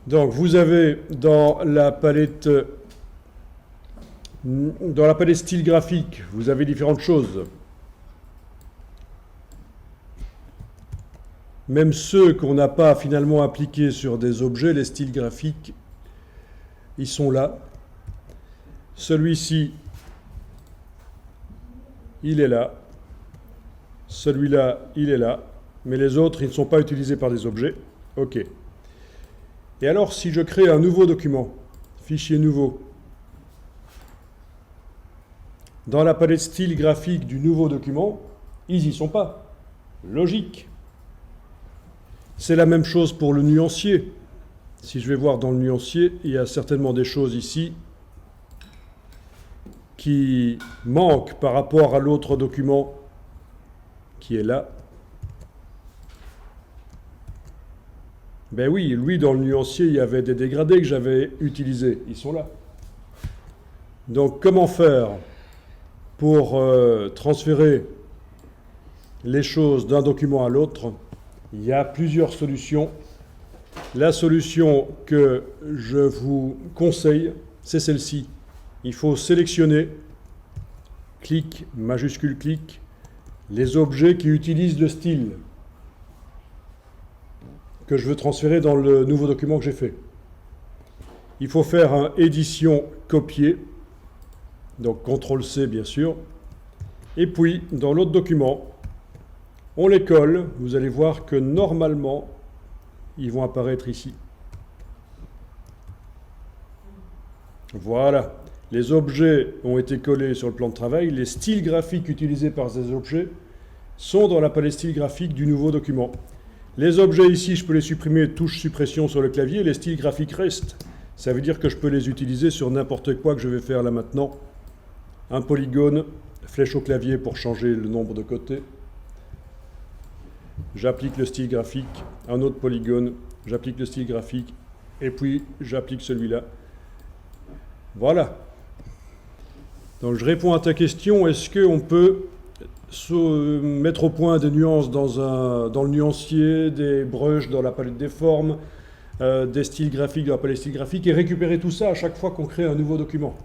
Donc vous avez dans la palette style graphique, vous avez différentes choses. Même ceux qu'on n'a pas finalement appliqués sur des objets, les styles graphiques, ils sont là. Celui-ci, il est là. Celui-là, il est là. Mais les autres, ils ne sont pas utilisés par des objets. OK. Et alors, si je crée un nouveau document, fichier nouveau, dans la palette style graphique du nouveau document, ils n'y sont pas. Logique. C'est la même chose pour le nuancier. Si je vais voir dans le nuancier, il y a certainement des choses ici qui manquent par rapport à l'autre document qui est là. Ben oui, lui, dans le nuancier, il y avait des dégradés que j'avais utilisés. Ils sont là. Donc, comment faire pour transférer les choses d'un document à l'autre? Il y a plusieurs solutions. La solution que je vous conseille, c'est celle-ci. Il faut sélectionner, clic, majuscule clic, les objets qui utilisent le style que je veux transférer dans le nouveau document que j'ai fait. Il faut faire un édition copier, donc CTRL-C bien sûr, et puis dans l'autre document, on les colle, vous allez voir que normalement, ils vont apparaître ici. Voilà, les objets ont été collés sur le plan de travail, les styles graphiques utilisés par ces objets sont dans la palette style graphique du nouveau document. Les objets ici, je peux les supprimer, touche suppression sur le clavier, les styles graphiques restent. Ça veut dire que je peux les utiliser sur n'importe quoi que je vais faire là maintenant. Un polygone, flèche au clavier pour changer le nombre de côtés. J'applique le style graphique, un autre polygone, j'applique le style graphique, et puis j'applique celui-là. Voilà. Donc je réponds à ta question, est-ce qu'on peut mettre au point des nuances dans le nuancier, des brushes dans la palette des formes, des styles graphiques dans la palette style graphique, et récupérer tout ça à chaque fois qu'on crée un nouveau document?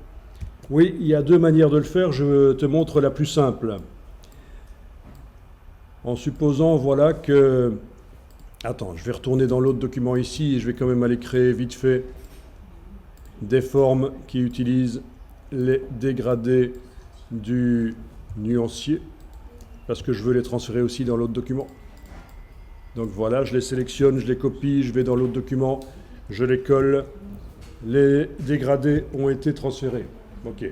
Oui, il y a deux manières de le faire, je te montre la plus simple. En supposant, voilà, que... Attends, je vais retourner dans l'autre document ici et je vais quand même aller créer vite fait des formes qui utilisent les dégradés du nuancier parce que je veux les transférer aussi dans l'autre document. Donc voilà, je les sélectionne, je les copie, je vais dans l'autre document, je les colle. Les dégradés ont été transférés. OK.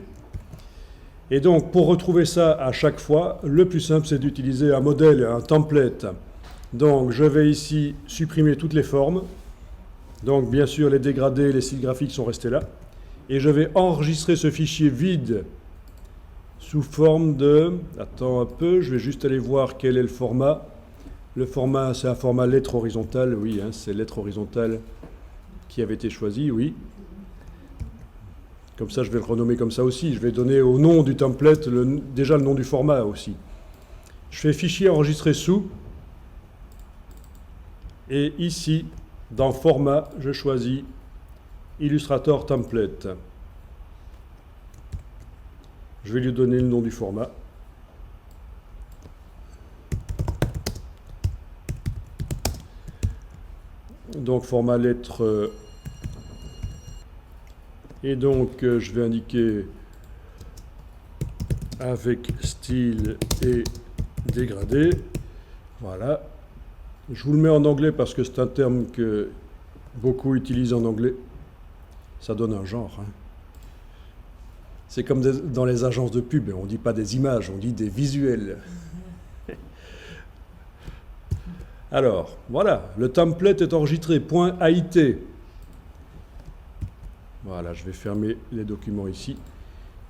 Et donc, pour retrouver ça à chaque fois, le plus simple, c'est d'utiliser un modèle, un template. Donc, je vais ici supprimer toutes les formes. Donc, bien sûr, les dégradés, les styles graphiques sont restés là. Et je vais enregistrer ce fichier vide sous forme de... Attends un peu, je vais juste aller voir quel est le format. Le format, c'est un format lettre horizontale. Oui, hein, c'est lettre horizontale qui avait été choisi, oui. Comme ça, je vais le renommer comme ça aussi. Je vais donner au nom du template déjà le nom du format aussi. Je fais fichier enregistré sous. Et ici, dans format, je choisis Illustrator Template. Je vais lui donner le nom du format. Donc format lettre. Et donc, je vais indiquer avec style et dégradé. Voilà. Je vous le mets en anglais parce que c'est un terme que beaucoup utilisent en anglais. Ça donne un genre. Hein. C'est comme dans les agences de pub. On ne dit pas des images, on dit des visuels. Alors, voilà. Le template est enregistré. .ait. Voilà, je vais fermer les documents ici.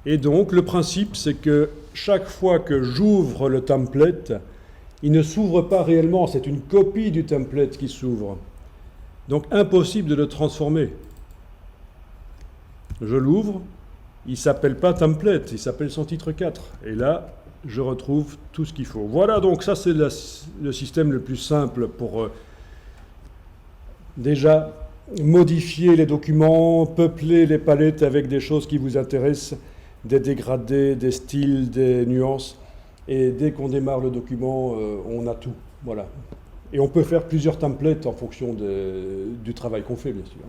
Et donc, le principe, c'est que chaque fois que j'ouvre le template, il ne s'ouvre pas réellement, c'est une copie du template qui s'ouvre. Donc, impossible de le transformer. Je l'ouvre, il ne s'appelle pas template, il s'appelle son titre 4. Et là, je retrouve tout ce qu'il faut. Voilà, donc ça, c'est le système le plus simple pour déjà modifier les documents, peupler les palettes avec des choses qui vous intéressent, des dégradés, des styles, des nuances. Et dès qu'on démarre le document, on a tout. Voilà. Et on peut faire plusieurs templates en fonction du travail qu'on fait, bien sûr.